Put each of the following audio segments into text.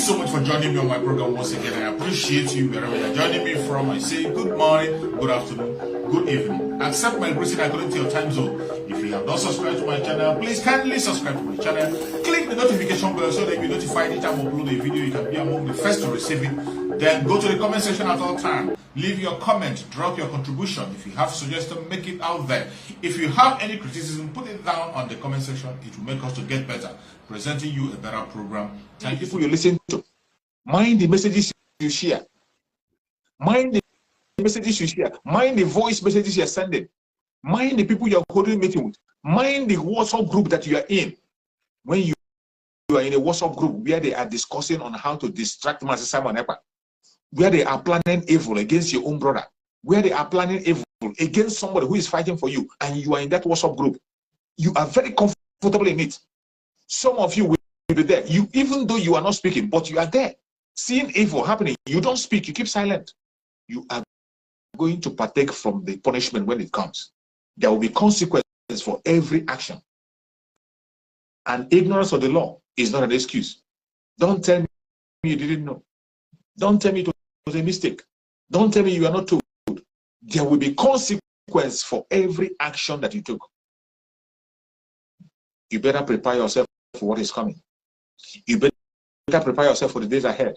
so much for joining me on my program once again. I appreciate you wherever you're joining me from. I say good morning, good afternoon, good evening. Accept my greeting according to your time zone. If you have not subscribed to my channel, please kindly subscribe to my channel. Click the notification bell so that you'll be notified anytime I upload a video. You can be among the first to receive it. Then go to the comment section at all times. Leave your comment, drop your contribution. If you have suggestions, make it out there. If you have any criticism, put it down on the comment section. It will make us to get better, presenting you a better program. Thank you for you listen to. Mind the messages you share. Mind the messages you share. Mind the voice messages you're sending. Mind the people you're holding meeting with. Mind the WhatsApp group that you are in. When you are in a WhatsApp group where they are discussing on how to distract Master Simon Epa, where they are planning evil against your own brother, where they are planning evil against somebody who is fighting for you, and you are in that WhatsApp group, you are very comfortable in it. Some of you will be there. You, even though you are not speaking, but you are there, seeing evil happening. You don't speak, you keep silent. You are going to partake from the punishment when it comes. There will be consequences for every action. And ignorance of the law is not an excuse. Don't tell me you didn't know. Don't tell me it was a mistake. Don't tell me you are not told. There will be consequence for every action that you took. You better prepare yourself for what is coming. You better prepare yourself for the days ahead.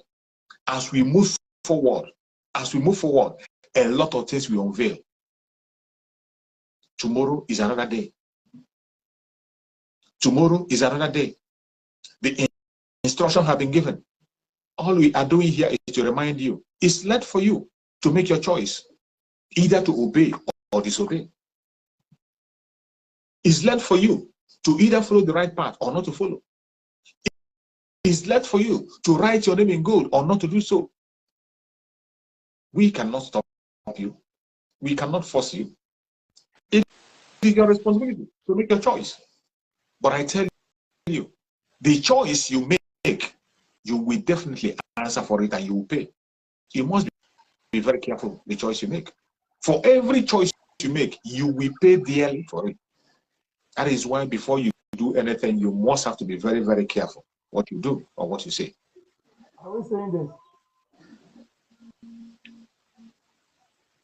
As we move forward, a lot of things will unveil. Tomorrow is another day. Tomorrow is another day. The instructions have been given. All we are doing here is to remind you. It's left for you to make your choice, either to obey or disobey. It's left for you to either follow the right path or not to follow. It's left for you to write your name in gold or not to do so. We cannot stop you. We cannot force you. It is your responsibility to make your choice. But I tell you, the choice you make, you will definitely answer for it and you will pay. You must be very careful the choice you make. For every choice you make, you will pay dearly for it. That is why before you do anything, you must have to be very, very careful what you do or what you say. Are we saying this?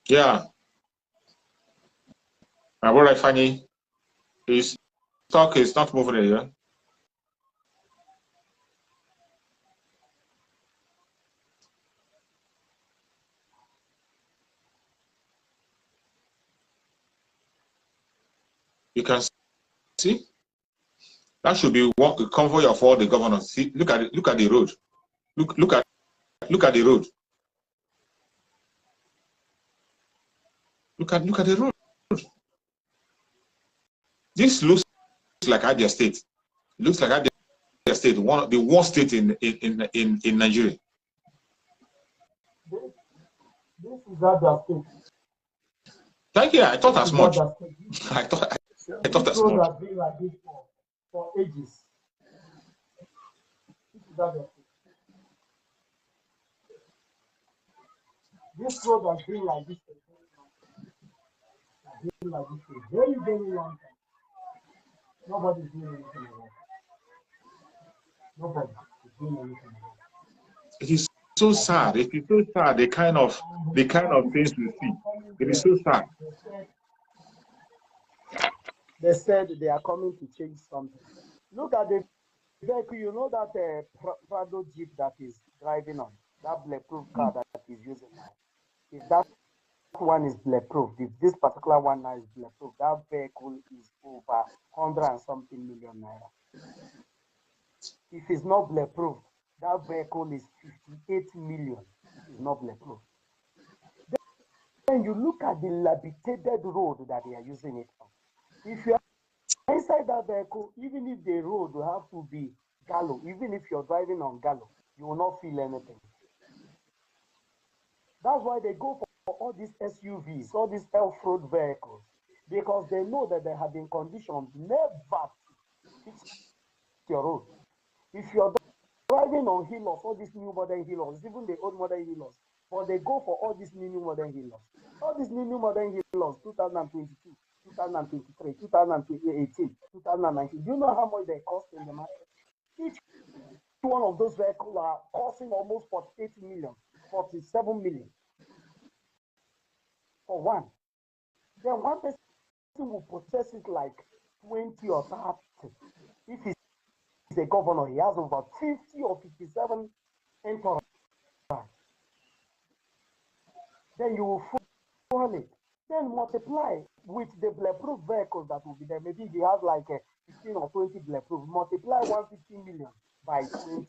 Yeah. My brother Fanny, his talk is not moving here. You can see that should be what the convoy of all the governors. See, look at it, look at the road. Look at the road. Look at the road. This looks like Abia State. Looks like Abia State, the worst state in Nigeria. This is Abia State. Thank you. I thought as much. I thought as much. Has been like this for ages. This is Abia State. This road has been like this for very, very long time. Nobody's doing anything about it. Nobody is doing anything about it. It is so sad. It is so sad. The kind of things we see. It is so sad. They said they are coming to change something. Look at the vehicle. You know that Prado Jeep that is driving on, that bulletproof car that is using now. If that one is bulletproof, if this particular one now is bulletproof, that vehicle is over 100 and something million naira. If it's not bulletproof, that vehicle is 58 million. It's not bulletproof. Then you look at the dilapidated road that they are using it on. If you are inside that vehicle, even if the road will have to be gallow, even if you're driving on gallow, you will not feel anything. That's why they go for all these SUVs, all these off-road vehicles, because they know that they have been conditioned never to fix your road. If you're driving on Hillos, all these new modern Hillos, even the old modern Hillos, but they go for all these new modern Hillos. All these new modern Hillos, 2022, 2023, 2018, 2019. Do you know how much they cost in the market? Each one of those vehicles are costing almost 48 million, 47 million for one. Then one person will purchase it like 20 or 30. If he's a governor, he has over 50 or 57 entourage. Then you will fuel it. Then multiply with the bulletproof vehicles that will be there. Maybe he has like a 15 or 20 bulletproof. Multiply 150 million by 20.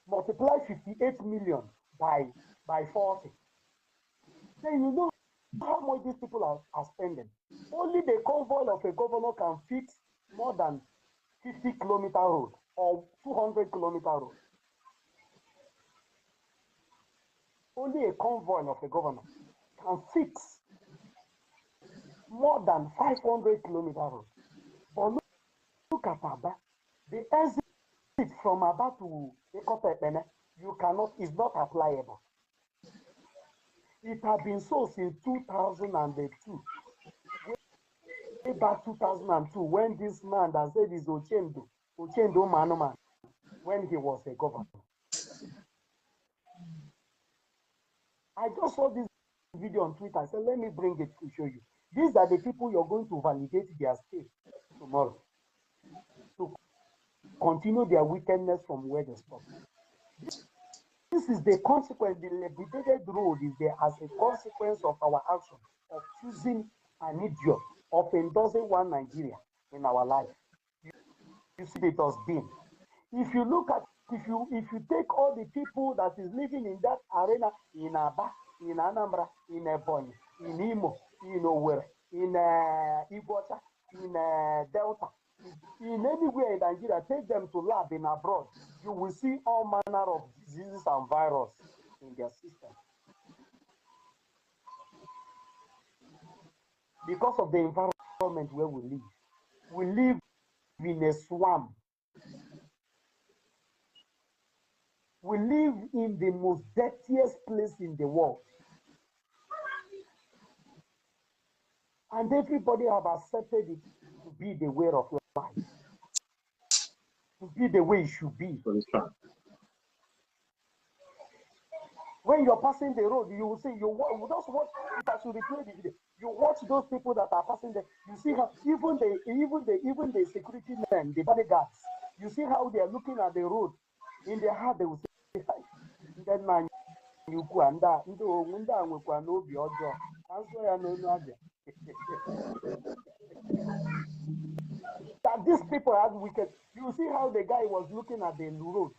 Multiply 58 million by 40. Then you know how much these people are spending. Only the convoy of a governor can fix more than 50-kilometer road or 200-kilometer road. Only a convoy of a governor can fix more than 500-kilometer road. But look at Aba. The exit from Aba to Ekotepene, you cannot, is not applicable. It has been so since 2002. Way back 2002, when this man that said is Ochendo Manuman, when he was a governor. I just saw this video on Twitter. I said, let me bring it to show you. These are the people you're going to validate their state tomorrow to continue their wickedness from where they stop. This is the consequence. The liberated road is there as a consequence of our action of choosing an idiot, of endorsing one Nigeria in our life. You see, it has been. If you look at, if you take all the people that is living in that arena in Aba, in Anambra, in Ebonyi, in Imo, in Owerri, in Igbocha, in Delta, in anywhere in Nigeria, take them to lab in abroad, you will see all manner of diseases and viruses in their system. Because of the environment where we live. We live in a swamp. We live in the most dirtiest place in the world. And everybody have accepted it to be the way of life. To be the way it should be. When you're passing the road, you will see, you just watch, if I should replay the video, you watch those people that are passing there, you see how even the security men, the bodyguards, you see how they are looking at the road. In their heart, they will say, that man, you that these people are wicked. You see how the guy was looking at the road,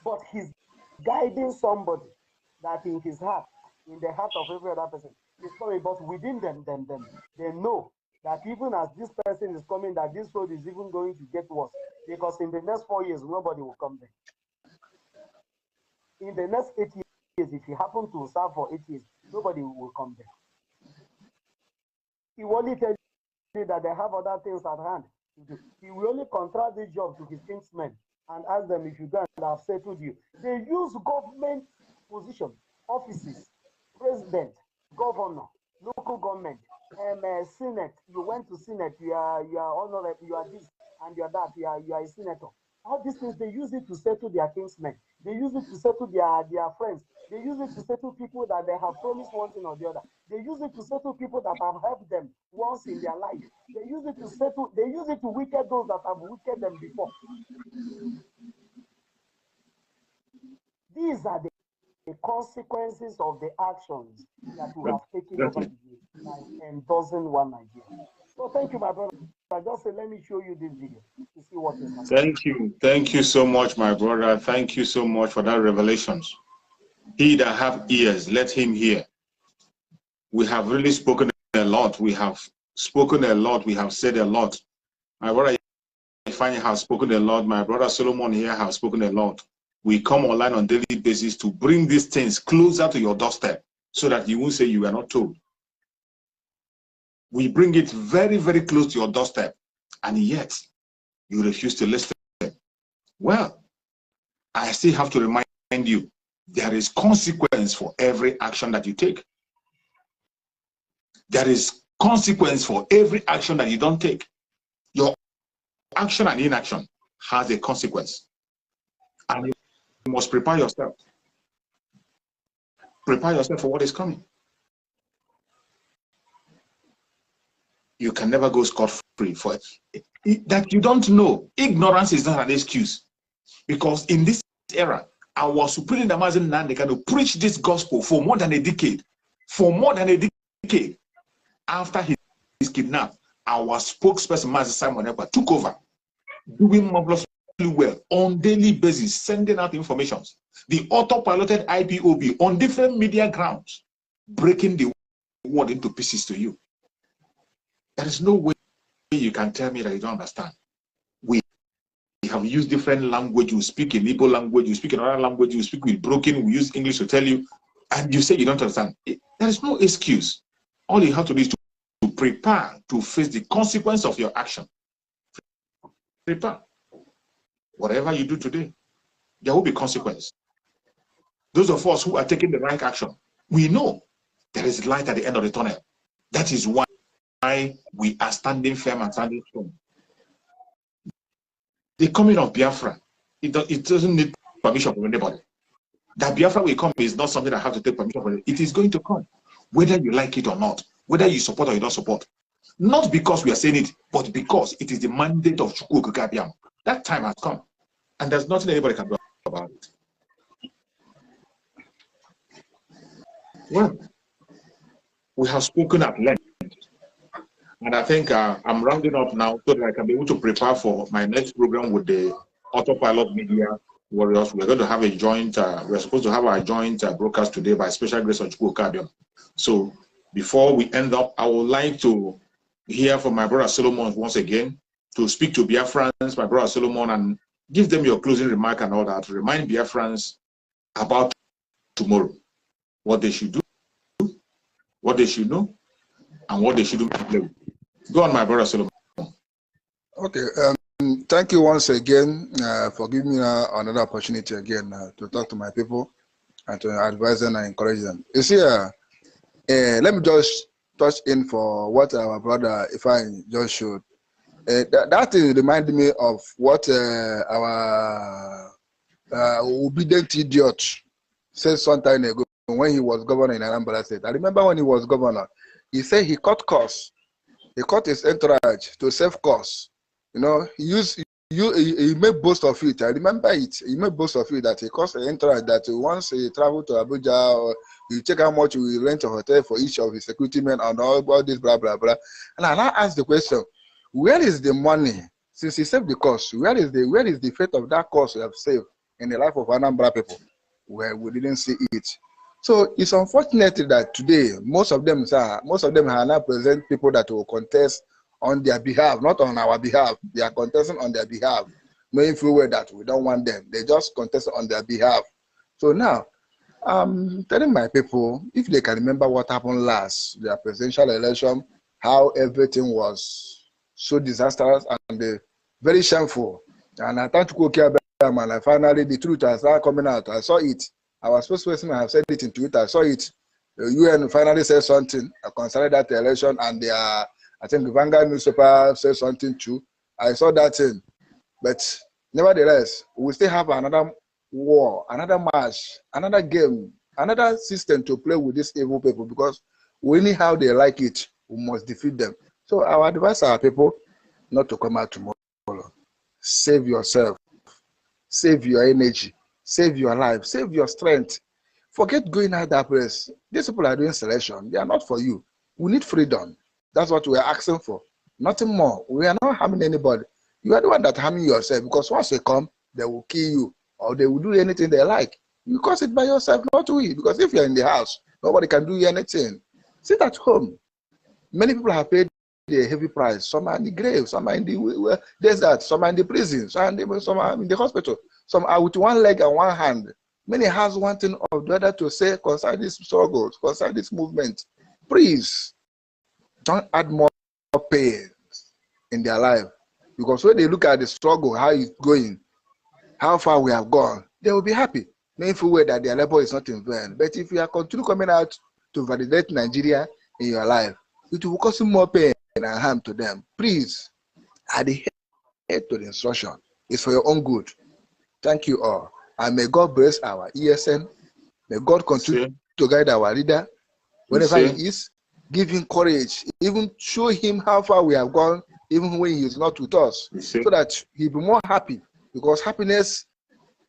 but he's guiding somebody that in his heart, in the heart of every other person, is coming. But within them, they know that even as this person is coming, that this road is even going to get worse, because in the next 4 years, nobody will come there. In the next 8 years, if you happen to serve for 8 years, nobody will come there. He will only tell you that they have other things at hand. He will only contract this job to his kinsmen and ask them, if you go and have settled you. They use government position, offices, president, governor, local government, Senate. You went to Senate, you are honorable, you are this and you are that, you are a senator. All these things, they use it to settle their kinsmen. They use it to settle their friends. They use it to settle people that they have promised one thing or the other. They use it to settle people that have helped them once in their life. They use it to settle, they use it to wicked those that have wicked them before. These are the consequences of the actions that we have taken over the years by endorsing one Nigeria. So thank you, my brother. I just said, let me show you this video to see what is happening. Thank you so much, my brother. Thank you so much for that revelations. He that have ears, let him hear. We have really spoken a lot. We have spoken a lot. We have said a lot. My brother Ifeanyi has spoken a lot. My brother Solomon here has spoken a lot. We come online on daily basis to bring these things closer to your doorstep so that you won't say you were not told. We bring it very, very close to your doorstep, and yet you refuse to listen. Well, I still have to remind you, there is consequence for every action that you take. There is consequence for every action that you don't take. Your action and inaction has a consequence. And you must prepare yourself. Prepare yourself for what is coming. You can never go scot-free for it. That you don't know. Ignorance is not an excuse. Because in this era, our Supreme Damazin Nandekano preached this gospel for more than a decade. For more than a decade. After his kidnapped, our spokesperson, Master Simon Ekpa, took over, doing marvelously well on daily basis, sending out information. The auto-piloted IPOB on different media grounds, breaking the word into pieces to you. There is no way you can tell me that you don't understand. We have used different language. You speak in Igbo language, you speak in another language, you speak with broken, we use English to tell you, and you say you don't understand. There is no excuse. All you have to do is to prepare to face the consequence of your action. Prepare. Whatever you do today, there will be consequence. Those of us who are taking the right action, we know there is light at the end of the tunnel. That is why we are standing firm and standing strong. The coming of Biafra, it doesn't need permission from anybody. That Biafra will come is not something I have to take permission from. It is going to come, whether you like it or not, whether you support or you don't support. Not because we are saying it, but because it is the mandate of Chukwu Okike Abiam. That time has come, and there's nothing anybody can do about it. Well, we have spoken at length, and I think I'm rounding up now so that I can be able to prepare for my next program with the Autopilot Media Warriors. We're going to have a joint, we're supposed to have our joint broadcast today by special grace of Chukwu Okike Abiam. So before we end up, I would like to hear from my brother Solomon once again, to speak to Biafrans, my brother Solomon, and give them your closing remark and all that. Remind Biafrans about tomorrow, what they should do, what they should know, and what they shouldn't play with. Go on, my brother Solomon. Okay, thank you once again for giving me another opportunity again to talk to my people and to advise them and encourage them. You see, let me just touch in for what our brother Ifeanyi just showed. That reminded me of what our obedient idiot said some time ago when he was governor in Anambra State. I remember when he was governor, he said he cut costs. He cut his entourage to save costs. You know, he made boast of it. I remember it. He made boast of it that he cost an entourage that once he traveled to Abuja, or you check how much we rent a hotel for each of his security men and all this blah blah blah. And I now ask the question, where is the money? Since he saved the cost, where is the fate of that cost we have saved in the life of Anambra people? Where we didn't see it. So it's unfortunate that today most of them are now present people that will contest on their behalf, not on our behalf. They are contesting on their behalf, knowing full well that we don't want them. They just contest on their behalf. So now, I'm telling my people, if they can remember what happened last, their presidential election, how everything was so disastrous and very shameful. And I thought to go care about and finally the truth has started coming out. I saw it. Our spokesperson have said it in Twitter. I saw it. The UN finally said something concerning that election, and I think the Vanguard newspaper said something too. I saw that thing. But nevertheless, we still have another war, another match, another game, another system to play with these evil people, because we need how they like it. We must defeat them. So our advice our people not to come out tomorrow. Save yourself. Save your energy. Save your life. Save your strength. Forget going out that place. These people are doing selection. They are not for you. We need freedom. That's what we are asking for. Nothing more. We are not harming anybody. You are the one that harming yourself, because once they come, they will kill you or they will do anything they like. You cause it by yourself, not we. Because if you're in the house, nobody can do anything. Sit at home. Many people have paid a heavy price. Some are in the grave, some are in the desert, some are in the prison, some are in the hospital, some are with one leg and one hand. Many has one thing or the other to say concerning this struggle, concerning this movement. Please don't add more pain in their life, because when they look at the struggle, how it's going, how far we have gone, they will be happy, knowing full well that their labor is not in vain. But if you are continue coming out to validate Nigeria in your life, it will cause more pain and harm to them. Please, at the to the instruction. It's for your own good. Thank you all. And may God bless our ESN. May God continue to guide our leader wherever he is. Give him courage. Even show him how far we have gone, even when he is not with us, so that he'll be more happy. Because happiness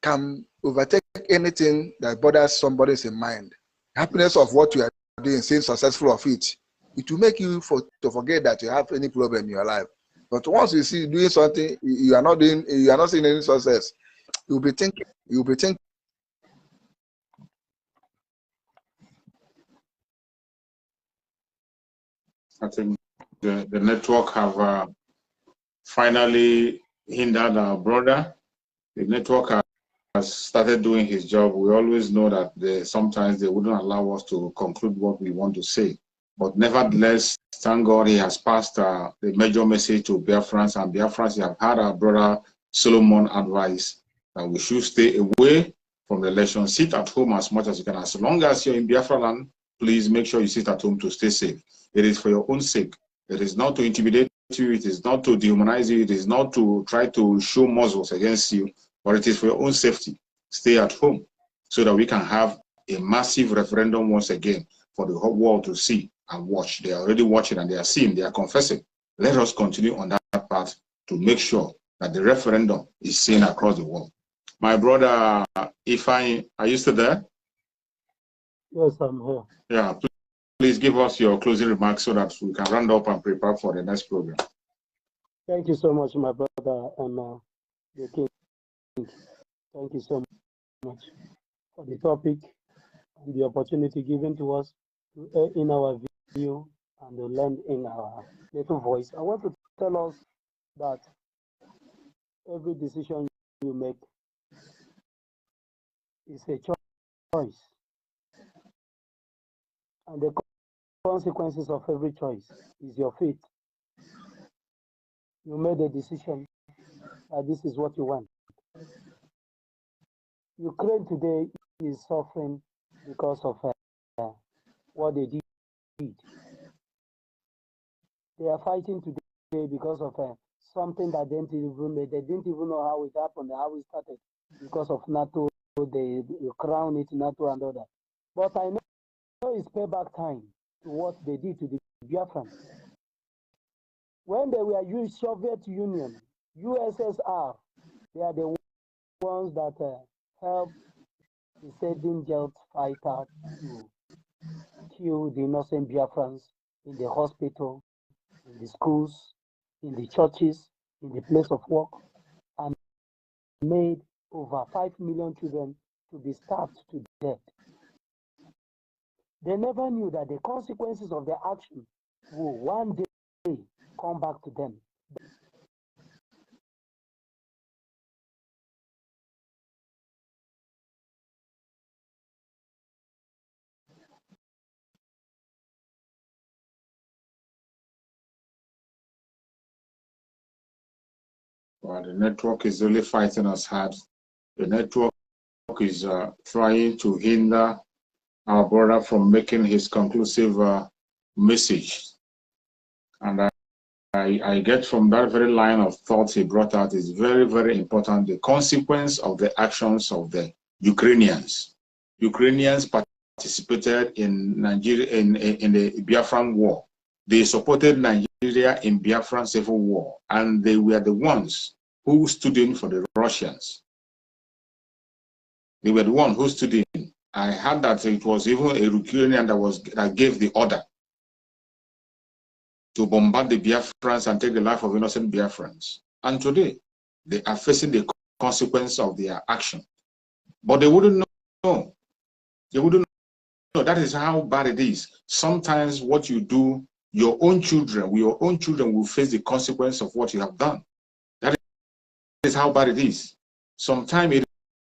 can overtake anything that bothers somebody's in mind. Happiness of what you are doing, seeing successful of it, it will make you to forget that you have any problem in your life. But once you see doing something, you are not seeing any success, you'll be thinking. I think the network have finally hindered our brother. The network has started doing his job. We always know that sometimes they wouldn't allow us to conclude what we want to say. But nevertheless, thank God he has passed the major message to Biafrans, and Biafrans have had our brother Solomon advice that we should stay away from the election. Sit at home as much as you can. As long as you're in Biafra land, please make sure you sit at home to stay safe. It is for your own sake. It is not to intimidate you. It is not to dehumanize you. It is not to try to show muscles against you, but it is for your own safety. Stay at home so that we can have a massive referendum once again for the whole world to see and watch. They are already watching and they are seeing, they are confessing. Let us continue on that path to make sure that the referendum is seen across the world. My brother Ifeanyi, are you still there? Yes, I'm here. Yeah, please give us your closing remarks so that we can round up and prepare for the next program. Thank you so much, my brother and the king. Thank you so much for the topic and the opportunity given to us to air in our view and to lend in our little voice. I want to tell us that every decision you make is a choice, and the consequences of every choice is your fate. You made a decision that this is what you want. Ukraine today is suffering because of what they did. They are fighting today because of something that they didn't even know how it happened, how it started, because of NATO. They crown it NATO and all that. But I know it's payback time to what they did to the Biafrans. When they were used Soviet Union, USSR, they are the ones that helped the Saving Jet fighter to kill the innocent Biafrans in the hospital, in the schools, in the churches, in the place of work, and made over 5 million children to be starved to death. They never knew that the consequences of their action will one day come back to them. Well, the network is really fighting us hard. The network is trying to hinder our brother from making his conclusive message. And I get from that very line of thought he brought out is very, very important. The consequence of the actions of the Ukrainians. Ukrainians participated in Nigeria in the Biafran war. They supported Nigeria in Biafran civil war, and they were the ones who stood in for the Russians. They were the ones who stood in. I heard that it was even a Ukrainian that gave the order to bombard the Biafrans and take the life of innocent Biafrans. And today, they are facing the consequence of their action. But they wouldn't know. They wouldn't know. That is how bad it is. Sometimes what you do, your own children will face the consequence of what you have done. That is how bad it is. Sometimes it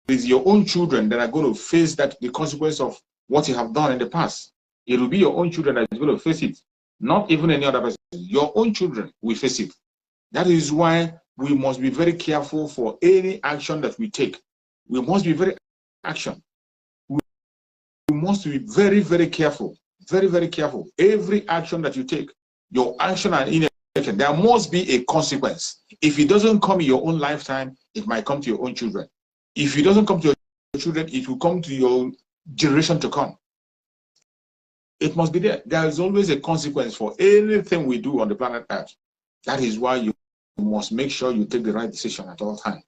is your own children that are going to face the consequence of what you have done in the past. It will be your own children that is going to face it. Not even any other person. Your own children will face it. That is why we must be very careful for any action that we take. We must be very action. We must be very, very careful. Very, very careful. Every action that you take, your action and taken. There must be a consequence. If it doesn't come in your own lifetime, it might come to your own children. If it doesn't come to your children, it will come to your generation to come. It must be there. There is always a consequence for anything we do on the planet Earth. That is why you must make sure you take the right decision at all times.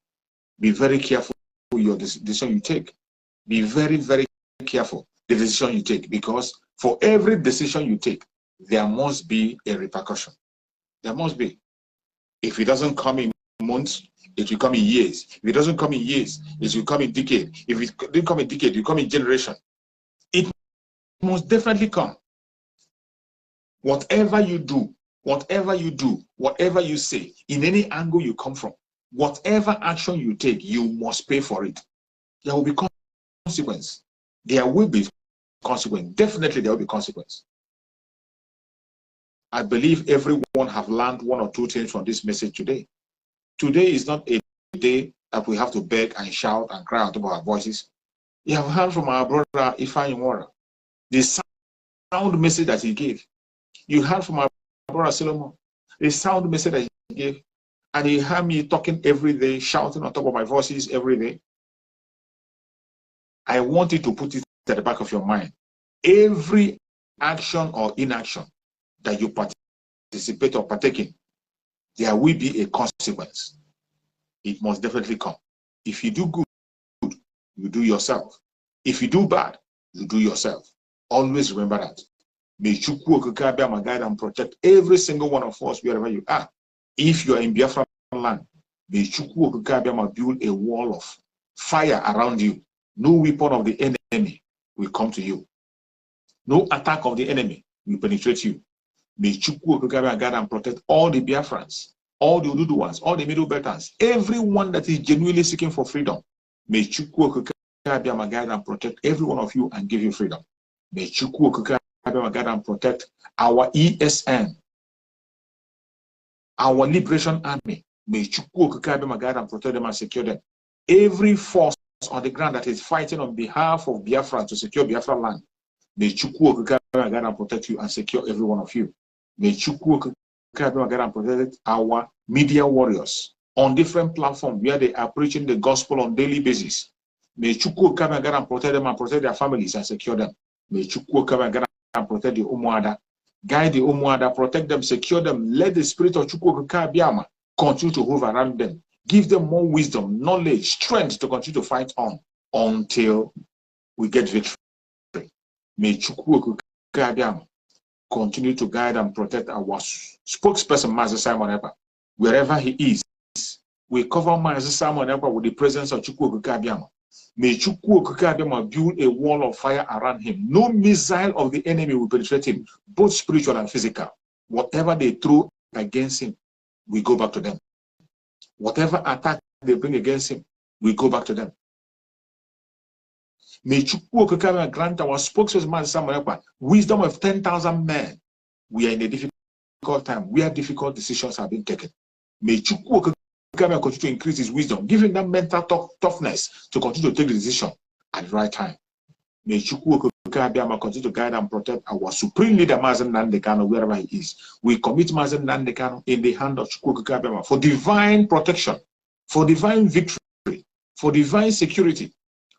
Be very careful with your decision you take. Be very, very careful the decision you take, because for every decision you take, there must be a repercussion. There must be. If it doesn't come in months, it will come in years. If it doesn't come in years, it will come in decade. If it didn't come in decade, it will come in generation. It must definitely come. Whatever you do, whatever you say, in any angle you come from, whatever action you take, you must pay for it. There will be consequence. There will be consequence. Definitely there will be consequence. I believe everyone have learned one or two things from this message today. Today is not a day that we have to beg and shout and cry out about our voices. You have heard from our brother Ifeanyi Nwora, the sound message that he gave. You heard from our brother Solomon, the sound message that he gave. And you heard me talking every day, shouting on top of my voices every day. I want you to put it at the back of your mind. Every action or inaction that you participate or partake in, there will be a consequence. It must definitely come. If you do good, you do yourself. If you do bad, you do yourself. Always remember that. May Chukwu Okike Abiama guide and protect every single one of us wherever you are. If you are in Biafran land, may Chukwu Okike Abiama build a wall of fire around you. No weapon of the enemy will come to you. No attack of the enemy will penetrate you. May Chukwu Okike Abiama guide and protect all the Biafrans, all the Oduduwans, all the Middle Belters, everyone that is genuinely seeking for freedom. May Chukwu Okike Abiama guide and protect every one of you and give you freedom. May Chukwu Okike Abiama guide and protect our ESN, our Liberation Army. May Chukwu Okike Abiama guide and protect them and secure them. Every force on the ground that is fighting on behalf of Biafra to secure Biafra land, may Chukwu Okike Abiama guide and protect you and secure every one of you. May Chukwu Okike Abiama guide and protect our media warriors on different platforms where they are preaching the gospel on daily basis. May Chukwu Okike Abiama guide and protect them and protect their families and secure them. May Chukwu Okike Abiama guide and protect the Umuada. Guide the Umuada, protect them, secure them. Let the spirit of Chukwu Okike Abiama continue to hover around them. Give them more wisdom, knowledge, strength to continue to fight on until we get victory. May Chukwu Okike Abiama continue to guide and protect our spokesperson, Master Simon Ekpa, wherever he is. We cover Master Simon Ekpa with the presence of Chukwu Okike Abiama. May Chukwu Okike Abiama build a wall of fire around him. No missile of the enemy will penetrate him, both spiritual and physical. Whatever they throw against him, we go back to them. Whatever attack they bring against him, we go back to them. May Chukwu Okike Abiama grant our spokesman Samuel Ekpa wisdom of 10,000 men. We are in a difficult time where difficult decisions have been taken. May Chukwu Okike Abiama continue to increase his wisdom, giving them mental toughness to continue to take the decision at the right time. May Chukwu Okike Abiama continue to guide and protect our supreme leader, Mazen Nnamdi Kanu, wherever he is. We commit Mazen Nnamdi Kanu in the hand of Chukwu Okike Abiama for divine protection, for divine victory, for divine security.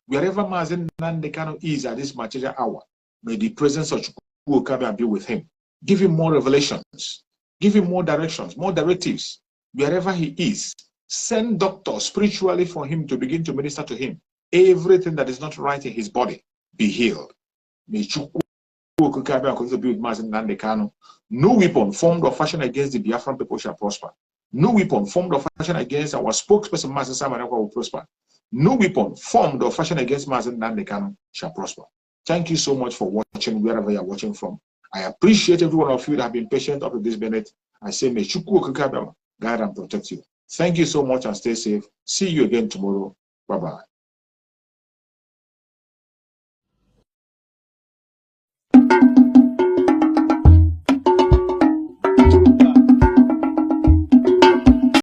Wherever Mazen Nnamdi Kanu is at this material hour, may the presence of Chukwu Okike Abiama be with him. Give him more revelations, give him more directions, more directives. Wherever he is, send doctors spiritually for him to begin to minister to him. Everything that is not right in his body be healed. May Chukwu Okike Abiama continue to be with Mazen Nnamdi Kanu. No weapon formed or fashioned against the Biafran people shall prosper. No weapon formed or fashioned against our spokesperson, Master Simon Ekpa, will prosper. No weapon formed or fashioned against Mazen Nnamdi Kanu shall prosper. Thank you so much for watching wherever you are watching from. I appreciate every one of you that have been patient up to this minute. I say, may Chukwu Okike Abiama guide and protect you. Thank you so much and stay safe. See you again tomorrow. Bye-bye.